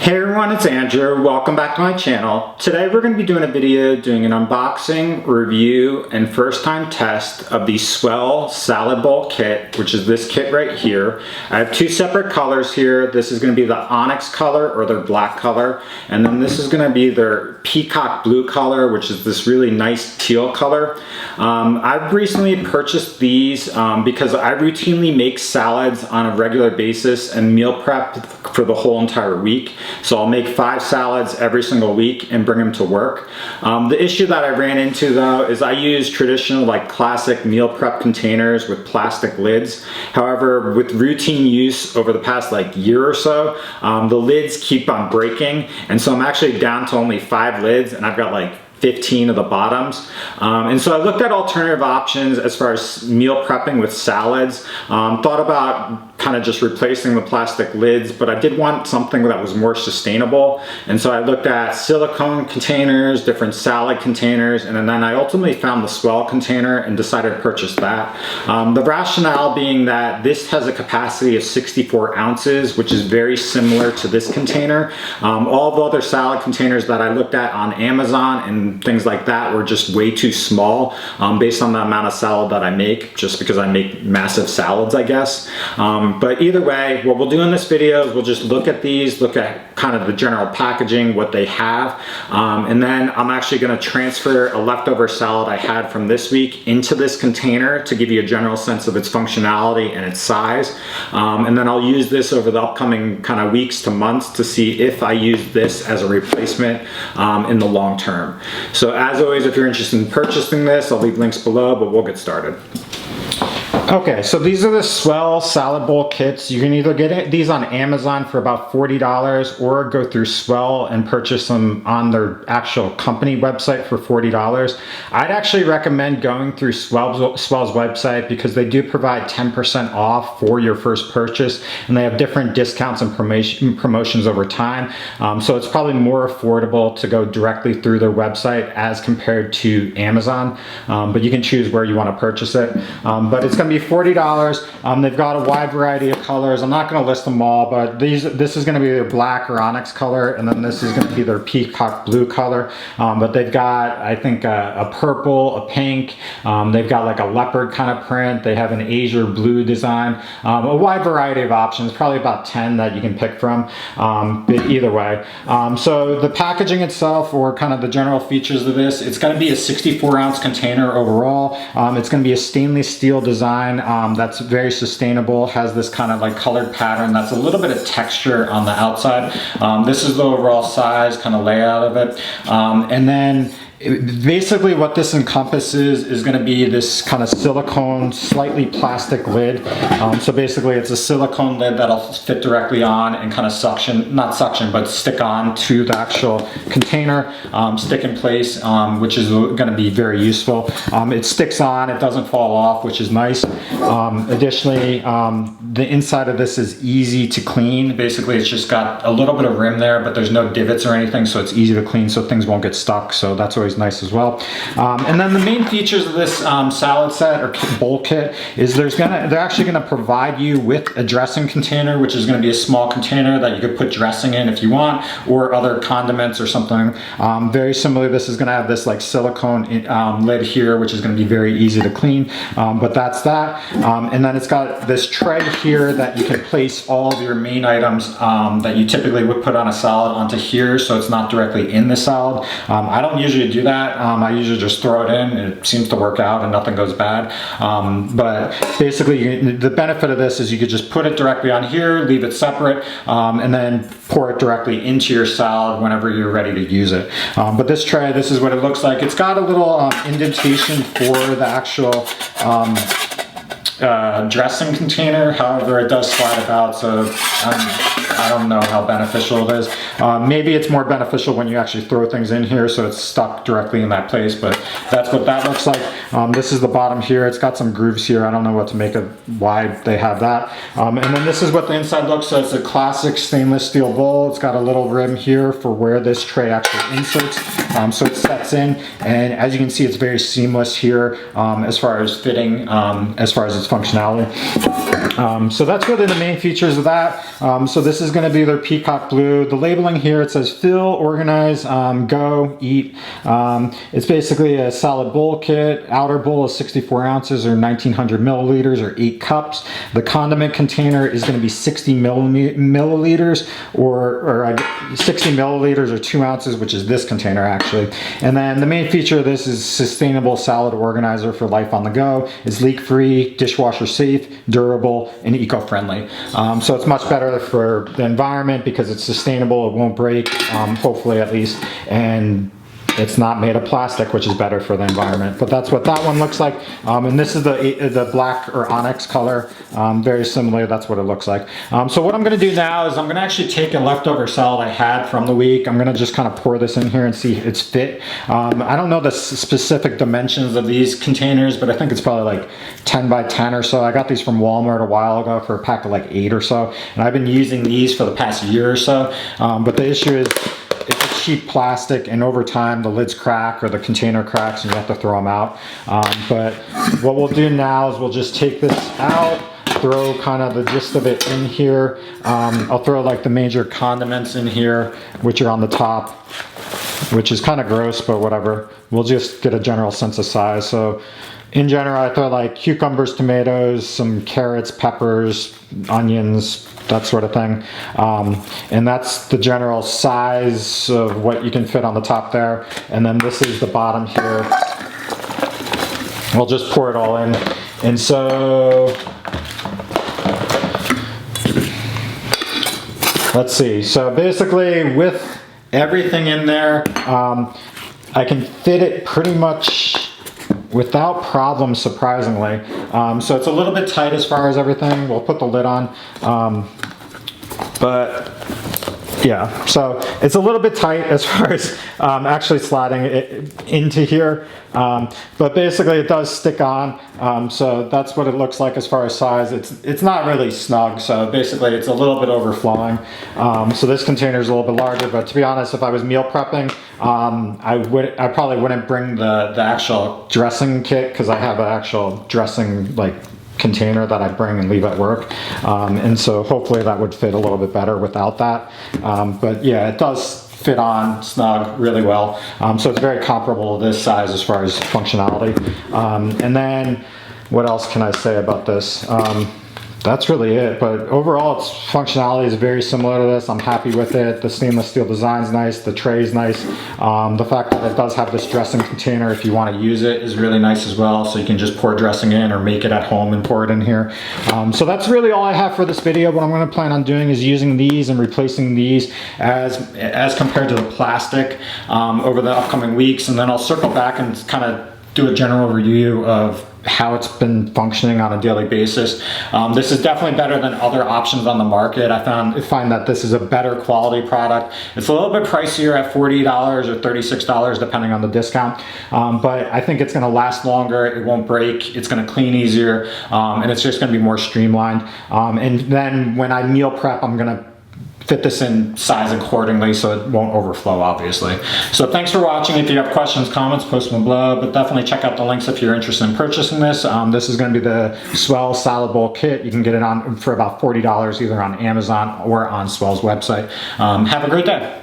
Hey everyone, it's Andrew. Welcome back to my channel. Today we're going to be doing a video doing an unboxing, review, and first time test of the Swell Salad Bowl kit, which is this kit right here. I have two separate colors here. This is going to be the Onyx color or their black color, and then this is going to be their Peacock Blue color, which is this really nice teal color. I've recently purchased these because I routinely make salads on a regular basis and meal prep for the whole entire week. So I'll make 5 salads every single week and bring them to work. The issue that I ran into though is I use traditional classic meal prep containers with plastic lids. However, with routine use over the past year or so, the lids keep on breaking, and so I'm actually down to only 5 lids, and I've got 15 of the bottoms. And so I looked at alternative options as far as meal prepping with salads. Thought about kind of just replacing the plastic lids, but I did want something that was more sustainable. And so I looked at silicone containers, different salad containers, and then I ultimately found the Swell container and decided to purchase that. The rationale being that this has a capacity of 64 ounces, which is very similar to this container. All the other salad containers that I looked at on Amazon and things like that were just way too small based on the amount of salad that I make, just because I make massive salads, I guess. But either way, what we'll do in this video is we'll just look at these, look at kind of the general packaging, what they have, and then I'm actually going to transfer a leftover salad I had from this week into this container to give you a general sense of its functionality and its size. And then I'll use this over the upcoming kind of weeks to months to see if I use this as a replacement in the long term. So as always, if you're interested in purchasing this, I'll leave links below, but we'll get started. Okay, so these are the Swell Salad Bowl kits. You can either get these on Amazon for about $40 or go through Swell and purchase them on their actual company website for $40. I'd actually recommend going through Swell's website because they do provide 10% off for your first purchase, and they have different discounts and promotions over time. So it's probably more affordable to go directly through their website as compared to Amazon, but you can choose where you want to purchase it. But it's going to be $40. They've got a wide variety of colors. I'm not going to list them all, but this is going to be their black or onyx color, and then this is going to be their peacock blue color. But they've got, I think, a purple, a pink. They've got a leopard kind of print. They have an azure blue design. A wide variety of options, probably about 10 that you can pick from. But either way, so the packaging itself, or kind of the general features of this, it's going to be a 64-ounce container overall. It's going to be a stainless steel design that's very sustainable, has this kind of colored pattern that's a little bit of texture on the outside. This is the overall size, kind of layout of it. And then basically what this encompasses is going to be this kind of silicone, slightly plastic lid. So basically it's a silicone lid that'll fit directly on and kind of not suction, but stick on to the actual container, stick in place, which is going to be very useful. It sticks on, it doesn't fall off, which is nice. Additionally, the inside of this is easy to clean. Basically it's just got a little bit of rim there, but there's no divots or anything, so it's easy to clean, so things won't get stuck. So that's always nice as well. And then the main features of this salad set or bowl kit is they're actually going to provide you with a dressing container, which is going to be a small container that you could put dressing in if you want, or other condiments or something. Very similar, this is going to have this silicone lid here, which is going to be very easy to clean, but that's that. And then it's got this tray here that you can place all of your main items that you typically would put on a salad onto here, so it's not directly in the salad. I don't usually do that. I usually just throw it in. It seems to work out and nothing goes bad. But basically the benefit of this is you could just put it directly on here, leave it separate, and then pour it directly into your salad whenever you're ready to use it. But this tray, this is what it looks like. It's got a little indentation for the actual dressing container. However, it does slide about, so I don't know how beneficial it is. Maybe it's more beneficial when you actually throw things in here, so it's stuck directly in that place, but that's what that looks like. This is the bottom here. It's got some grooves here. I don't know what to make of why they have that. And then this is what the inside looks. So it's a classic stainless steel bowl. It's got a little rim here for where this tray actually inserts. So it sets in, and as you can see, it's very seamless here as far as fitting, as far as its functionality. So that's really the main features of that. So this is going to be their Peacock Blue. The labeling here, it says fill, organize, go, eat. It's basically a salad bowl kit. Outer bowl is 64 ounces or 1900 milliliters or 8 cups. The condiment container is going to be 60 milliliters or 60 milliliters or 2 ounces, which is this container actually. And then the main feature of this is sustainable salad organizer for life on the go. It's leak-free, dishwasher safe, durable, and eco-friendly. So it's much better for the environment because it's sustainable, it won't break, hopefully at least, and it's not made of plastic, which is better for the environment. But that's what that one looks like. And this is the black or onyx color. Very similar, that's what it looks like. So what I'm gonna do now is I'm gonna actually take a leftover salad I had from the week. I'm gonna just kind of pour this in here and see its fit. I don't know the specific dimensions of these containers, but I think it's probably like 10 by 10 or so. I got these from Walmart a while ago for a pack of like 8 or so. And I've been using these for the past year or so. But the issue is, it's cheap plastic, and over time the lids crack or the container cracks and you have to throw them out. But what we'll do now is we'll just take this out, throw kind of the gist of it in here. I'll throw like the major condiments in here, which are on the top, which is kind of gross, but whatever. We'll just get a general sense of size. So in general, I throw like cucumbers, tomatoes, some carrots, peppers, onions, that sort of thing. And that's the general size of what you can fit on the top there. And then this is the bottom here. We'll just pour it all in. And so, let's see. So basically with everything in there, I can fit it pretty much without problem, surprisingly. So it's a little bit tight as far as everything. We'll put the lid on. But yeah, so it's a little bit tight as far as actually sliding it into here. But basically it does stick on. So that's what it looks like as far as size. It's not really snug, so basically it's a little bit overflowing. So this container is a little bit larger, but to be honest, if I was meal prepping, I probably wouldn't bring the actual dressing kit, because I have an actual dressing like container that I bring and leave at work. And so hopefully that would fit a little bit better without that. But yeah, it does fit on snug really well. So it's very comparable to this size as far as functionality. And then what else can I say about this? That's really it, but overall its functionality is very similar to this. I'm happy with it. The stainless steel design is nice, the tray is nice. The fact that it does have this dressing container if you want to use it is really nice as well, so you can just pour dressing in or make it at home and pour it in here. So that's really all I have for this video. What I'm going to plan on doing is using these and replacing these as compared to the plastic over the upcoming weeks, and then I'll circle back and kind of do a general review of how it's been functioning on a daily basis. This is definitely better than other options on the market. I find that this is a better quality product. It's a little bit pricier at $40 or $36 depending on the discount, but I think it's going to last longer. It won't break. It's going to clean easier, and it's just going to be more streamlined. And then when I meal prep, I'm going to fit this in size accordingly so it won't overflow, obviously. So thanks for watching. If you have questions, comments, post them below, but definitely check out the links if you're interested in purchasing this. This is going to be the Swell Salad Bowl Kit. You can get it on for about $40 either on Amazon or on Swell's website. Have a great day.